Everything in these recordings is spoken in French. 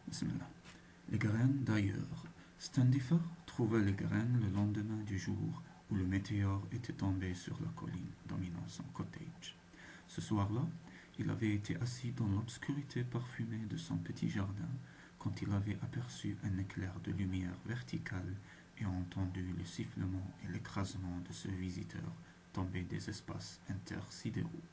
Bismillah. Les graines d'ailleurs. Standifer trouva les graines le lendemain du jour où le météore était tombé sur la colline dominant son cottage. Ce soir-là, il avait été assis dans l'obscurité parfumée de son petit jardin quand il avait aperçu un éclair de lumière verticale et entendu le sifflement et l'écrasement de ce visiteur tombé des espaces intersidéraux.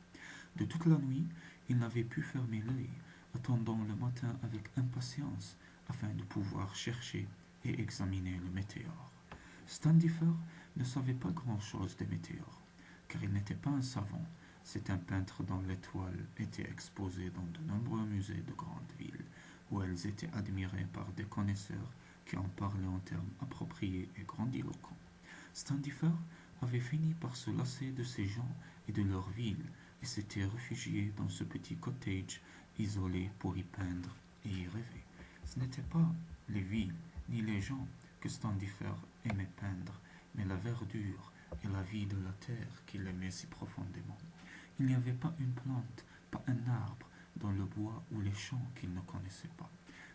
De toute la nuit, il n'avait pu fermer l'œil, attendant le matin avec impatience afin de pouvoir chercher et examiner le météore. Standifer ne savait pas grand-chose des météores, car il n'était pas un savant. C'est un peintre dont les toiles étaient exposées dans de nombreux musées de grandes villes, où elles étaient admirées par des connaisseurs qui en parlaient en termes appropriés et grandiloquents. Standifer avait fini par se lasser de ces gens et de leur ville et s'était réfugié dans ce petit cottage isolé pour y peindre et y rêver. Ce n'était pas les villes ni les gens que Standifer aimait peindre, mais la verdure et la vie de la terre qu'il aimait si profondément. Il n'y avait pas une plante, pas un arbre dans le bois ou les champs qu'il ne connaissait pas.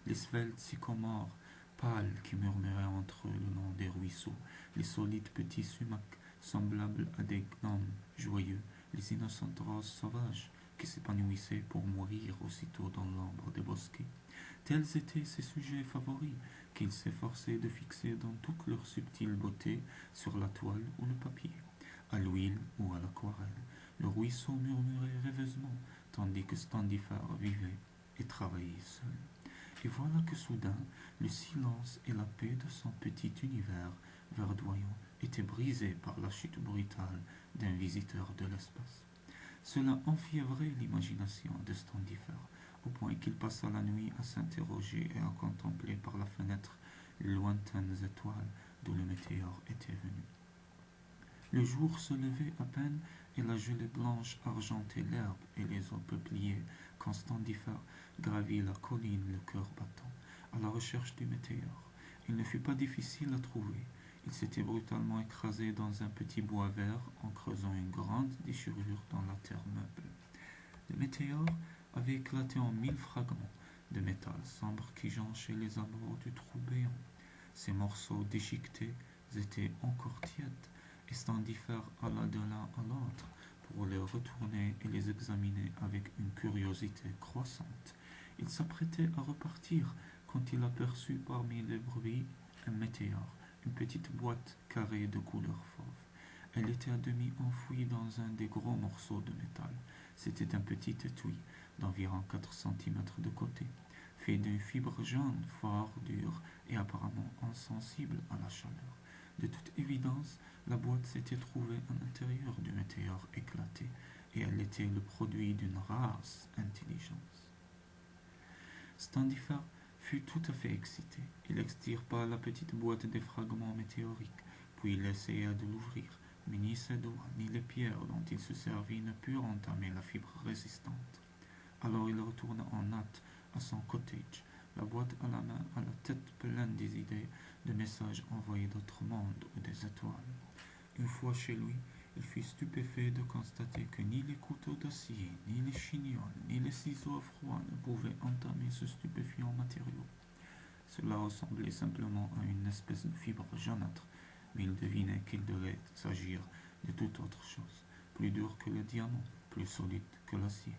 Les sveltes sycomores pâles qui murmuraient entre eux le long des ruisseaux, les solides petits sumacs semblables à des gnomes joyeux, les innocentes roses sauvages qui s'épanouissaient pour mourir aussitôt dans l'ombre des bosquets. Tels étaient ses sujets favoris qu'il s'efforçait de fixer dans toute leur subtile beauté sur la toile ou le papier, à l'huile ou à l'aquarelle. Le ruisseau murmurait rêveusement, tandis que Standifer vivait et travaillait seul. Et voilà que soudain, le silence et la paix de son petit univers verdoyant étaient brisés par la chute brutale d'un visiteur de l'espace. Cela enfiévrait l'imagination de Standifer, au point qu'il passa la nuit à s'interroger et à contempler par la fenêtre les lointaines étoiles d'où le météore était venu. Le jour se levait à peine et la gelée blanche argentait l'herbe et les eaux peupliers quand Standifer gravit la colline le cœur battant, à la recherche du météore. Il ne fut pas difficile à trouver. Il s'était brutalement écrasé dans un petit bois vert en creusant une grande déchirure dans la terre meuble. Le météore avait éclaté en 1000 fragments de métal sombre qui jonchaient les abords du trou béant. Ces morceaux déchiquetés étaient encore tièdes, et Standifer alla de l'un à l'autre pour les retourner et les examiner avec une curiosité croissante. Il s'apprêtait à repartir quand il aperçut parmi les bruits un météore, une petite boîte carrée de couleur fauve. Elle était à demi enfouie dans un des gros morceaux de métal. C'était un petit étui d'environ 4 centimètres de côté, fait d'une fibre jaune fort dure et apparemment insensible à la chaleur. De toute évidence, la boîte s'était trouvée à l'intérieur du météore éclaté, et elle était le produit d'une rare intelligence. Standifer fut tout à fait excité. Il extirpa la petite boîte des fragments météoriques, puis il essaya de l'ouvrir, mais ni ses doigts ni les pierres dont il se servit ne purent entamer la fibre résistante. Alors il retourna en hâte à son cottage, la boîte à la main, à la tête pleine des idées, de messages envoyés d'autres mondes ou des étoiles. Une fois chez lui, il fut stupéfait de constater que ni les couteaux d'acier, ni les chignols, ni les ciseaux à froid ne pouvaient entamer ce stupéfiant matériau. Cela ressemblait simplement à une espèce de fibre jaunâtre, mais il devinait qu'il devait s'agir de toute autre chose, plus dur que le diamant, plus solide que l'acier.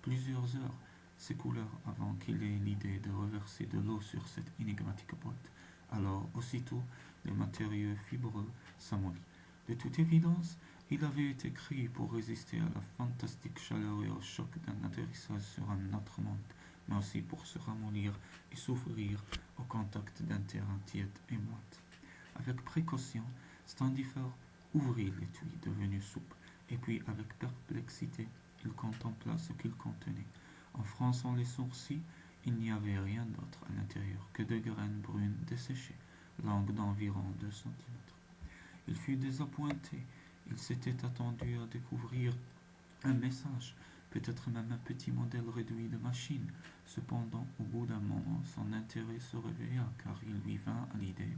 Plusieurs heures s'écoulèrent avant qu'il ait l'idée de reverser de l'eau sur cette énigmatique boîte. Alors, aussitôt, le matériau fibreux s'amollit. De toute évidence, il avait été créé pour résister à la fantastique chaleur et au choc d'un atterrissage sur un autre monde, mais aussi pour se ramollir et s'ouvrir au contact d'un terrain tiède et moite. Avec précaution, Standifer ouvrit l'étui devenu soupe, et puis, avec perplexité, il contempla ce qu'il contenait. En fronçant les sourcils, il n'y avait rien d'autre à l'intérieur que de graines brunes desséchées, longues d'environ 2 centimètres. Il fut désappointé. Il s'était attendu à découvrir un message, peut-être même un petit modèle réduit de machine. Cependant, au bout d'un moment, son intérêt se réveilla, car il lui vint à l'idée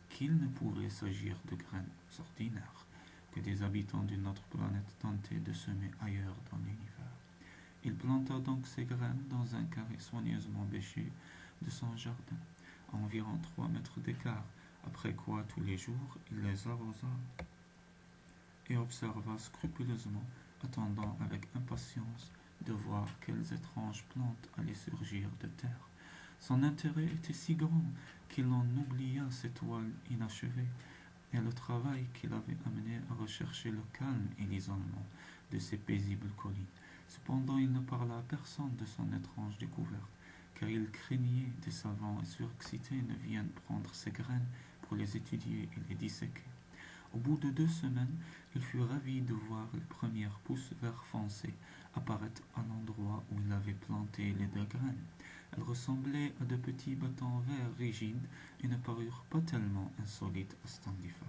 qu'il ne pouvait s'agir de graines ordinaires que des habitants d'une autre planète tentaient de semer ailleurs dans l'univers. Il planta donc ses graines dans un carré soigneusement bêché, de son jardin, à environ 3 mètres d'écart, après quoi tous les jours il les arrosa et observa scrupuleusement, attendant avec impatience de voir quelles étranges plantes allaient surgir de terre. Son intérêt était si grand qu'il en oublia ses toiles inachevées et le travail qu'il avait amené à rechercher le calme et l'isolement de ces paisibles collines. Cependant, il ne parla à personne de son étrange découverte, car il craignait des savants surexcités ne viennent prendre ses graines pour les étudier et les disséquer. Au bout de 2 semaines, il fut ravi de voir les premières pousses vert foncé apparaître à l'endroit où il avait planté les 2 graines. Elles ressemblaient à de petits bâtons verts rigides et ne parurent pas tellement insolites à Standifer.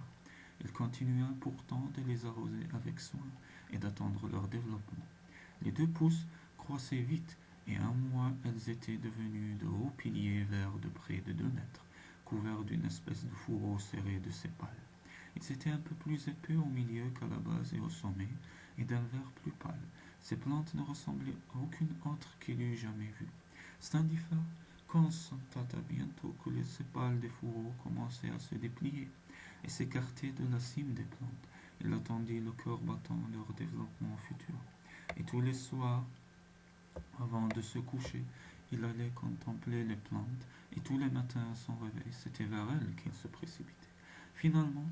Il continua pourtant de les arroser avec soin et d'attendre leur développement. Les 2 pousses croissaient vite et un mois elles étaient devenues de hauts piliers verts de près de 2 mètres, couverts d'une espèce de fourreau serré de sépales. Ils étaient un peu plus épais au milieu qu'à la base et au sommet, et d'un vert plus pâle. Ces plantes ne ressemblaient à aucune autre qu'il eût jamais vue. Standifer constata bientôt que les sépales des fourreaux commençaient à se déplier et s'écarter de la cime des plantes. Il attendit le cœur battant leur développement futur. Et tous les soirs, avant de se coucher, il allait contempler les plantes, et tous les matins à son réveil, c'était vers elles qu'il se précipitait. Finalement,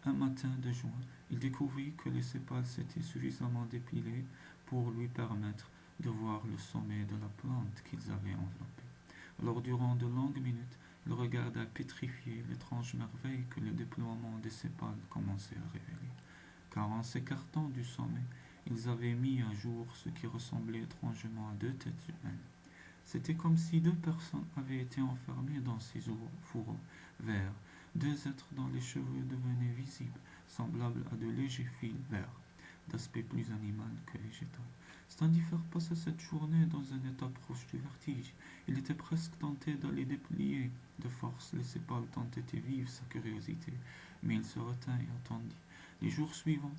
un matin de juin, il découvrit que les sépales s'étaient suffisamment dépilés pour lui permettre de voir le sommet de la plante qu'ils avaient enveloppée. Alors, durant de longues minutes, il regarda pétrifié l'étrange merveille que le déploiement des sépales commençait à révéler. Car en s'écartant du sommet, ils avaient mis à jour ce qui ressemblait étrangement à 2 têtes humaines. C'était comme si 2 personnes avaient été enfermées dans ces fourreaux verts, 2 êtres dont les cheveux devenaient visibles, semblables à de légers fils verts, d'aspect plus animal que végétal. Standifer passa cette journée dans un état proche du vertige. Il était presque tenté d'aller déplier de force les sépales tant était vive sa curiosité, mais il se retint et attendit. Les jours suivants,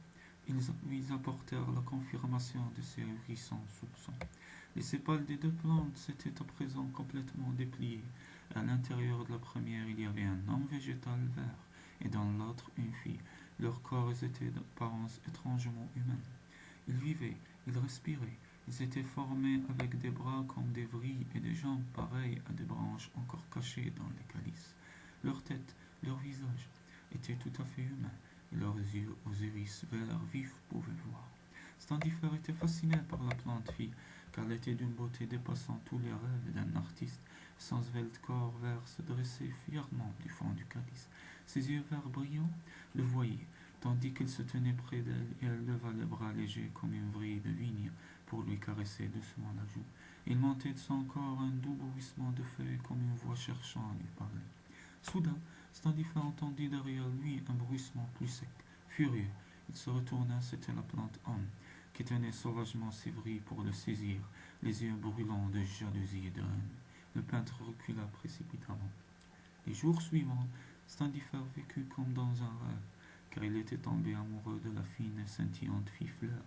ils lui apportèrent la confirmation de ses ahurissants soupçons. Les sépales des 2 plantes s'étaient à présent complètement dépliés. À l'intérieur de la première, il y avait un homme végétal vert, et dans l'autre, une fille. Leurs corps étaient d'apparence étrangement humaine. Ils vivaient, ils respiraient, ils étaient formés avec des bras comme des vrilles et des jambes pareilles à des branches encore cachées dans les calices. Leur tête, leur visage étaient tout à fait humains, et leurs yeux aux iris verts vifs pouvaient voir. Standifer était fasciné par la plante fille, car elle était d'une beauté dépassant tous les rêves d'un artiste. Son svelte corps vert se dressait fièrement du fond du calice. Ses yeux verts brillants le voyaient, tandis qu'il se tenait près d'elle et elle leva les bras légers comme une vrille de vigne pour lui caresser doucement la joue. Il montait de son corps un doux bruissement de feuilles comme une voix cherchant à lui parler. Soudain, Standifer entendit derrière lui un bruissement plus sec. Furieux, il se retourna, c'était la plante homme, qui tenait sauvagement ses vrilles pour le saisir, les yeux brûlants de jalousie et de haine. Le peintre recula précipitamment. Les jours suivants, Standifer vécut comme dans un rêve, car il était tombé amoureux de la fine et scintillante fille fleur,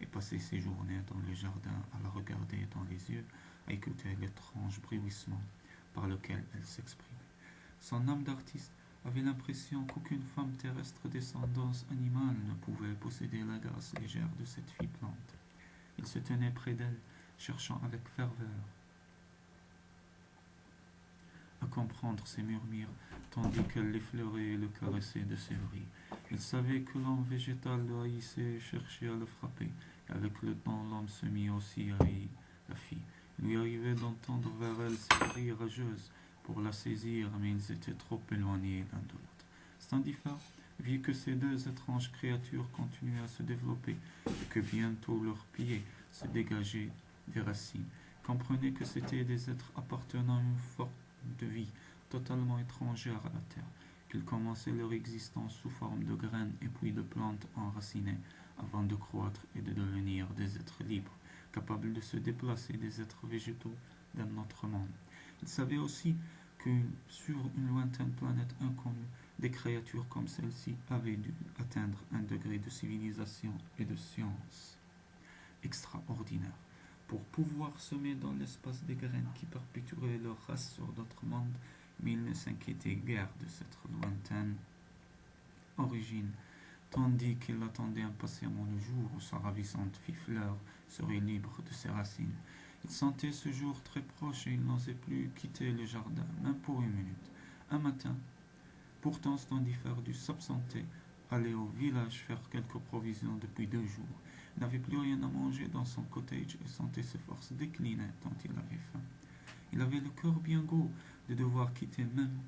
et passait ses journées dans le jardin à la regarder dans les yeux, à écouter l'étrange bruissement par lequel elle s'exprimait. Son âme d'artiste avait l'impression qu'aucune femme terrestre d'ascendance animale ne pouvait posséder la grâce légère de cette fille plante. Il se tenait près d'elle, cherchant avec ferveur à comprendre ses murmures, tandis qu'elle l'effleurait et le caressait de ses vrilles. Il savait que l'homme végétal le haïssait et cherchait à le frapper. Et avec le temps, l'homme se mit aussi à haïr la fille. Il lui arrivait d'entendre vers elle ses cris rageuses pour la saisir, mais ils étaient trop éloignés l'un de l'autre. Standifer vit que ces 2 étranges créatures continuaient à se développer et que bientôt leurs pieds se dégageaient des racines. Comprenait que c'étaient des êtres appartenant à une forme de vie totalement étrangère à la terre, qu'ils commençaient leur existence sous forme de graines et puis de plantes enracinées avant de croître et de devenir des êtres libres, capables de se déplacer, des êtres végétaux d'un autre monde. Il savait aussi que sur une lointaine planète inconnue, des créatures comme celle-ci avaient dû atteindre un degré de civilisation et de science extraordinaire. pour pouvoir semer dans l'espace des graines qui perpétueraient leur race sur d'autres mondes, mais il ne s'inquiétait guère de cette lointaine origine, tandis qu'il attendait impatiemment le jour où sa ravissante fille fleur serait libre de ses racines. Il sentait ce jour très proche et il n'osait plus quitter le jardin, même pour une minute. Un matin, pourtant, Standifer dut s'absenter, aller au village faire quelques provisions depuis 2 jours. Il n'avait plus rien à manger dans son cottage et sentait ses forces décliner tant il avait faim. Il avait le cœur bien gros de devoir quitter même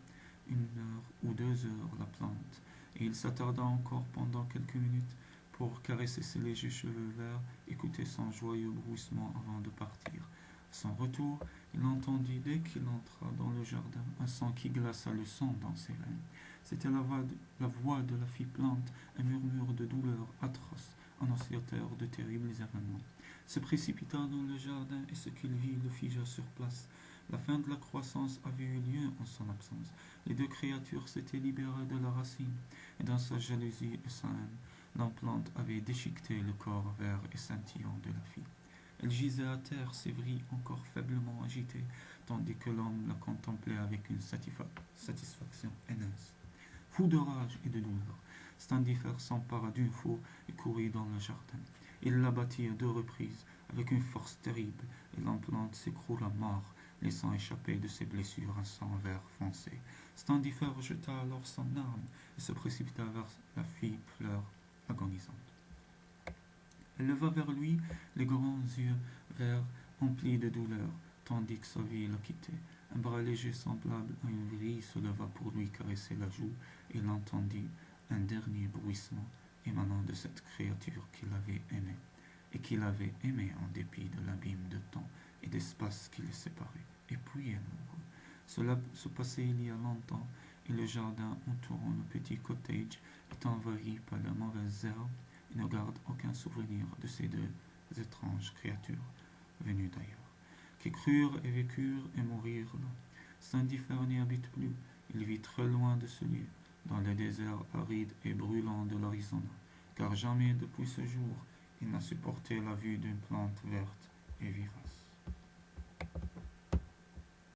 1 heure ou 2 heures la plante, et il s'attarda encore pendant quelques minutes pour caresser ses légers cheveux verts, écouter son joyeux bruissement avant de partir. À son retour, il entendit dès qu'il entra dans le jardin un son qui glaça le sang dans ses veines. C'était la voix de la fille plante, un murmure de douleur atroce, annonciateur de terribles événements. Se précipita dans le jardin et ce qu'il vit le figea sur place. La fin de la croissance avait eu lieu en son absence. Les deux créatures s'étaient libérées de la racine, et dans sa jalousie et sa haine, la plante avait déchiqueté le corps vert et scintillant de la fille. Elle gisait à terre, ses vrilles encore faiblement agitées, tandis que l'homme la contemplait avec une satisfaction haineuse. Fou de rage et de douleur, Standifer s'empara d'une faux et courut dans le jardin. Il l'abattit à 2 reprises, avec une force terrible, et l'implante s'écroula mort, laissant échapper de ses blessures un sang vert foncé. Standifer jeta alors son arme et se précipita vers la fille fleur agonisante. Elle leva vers lui les grands yeux verts emplis de douleur, tandis que sa vie la quittait. Un bras léger semblable à une vrille se leva pour lui caresser la joue, et il entendit un dernier bruissement émanant de cette créature qu'il avait aimée, et qu'il avait aimée en dépit de l'abîme de temps et d'espace qui les séparait. Et puis elle mourut. Cela se passait il y a longtemps, et le jardin entourant le petit cottage est envahi par de mauvaises herbes et ne garde aucun souvenir de ces 2 étranges créatures venues d'ailleurs, qui crurent et vécurent et mourirent là. Standifer n'y habite plus, il vit très loin de ce lieu, dans le désert aride et brûlant de l'Arizona, car jamais depuis ce jour il n'a supporté la vue d'une plante verte et vivace.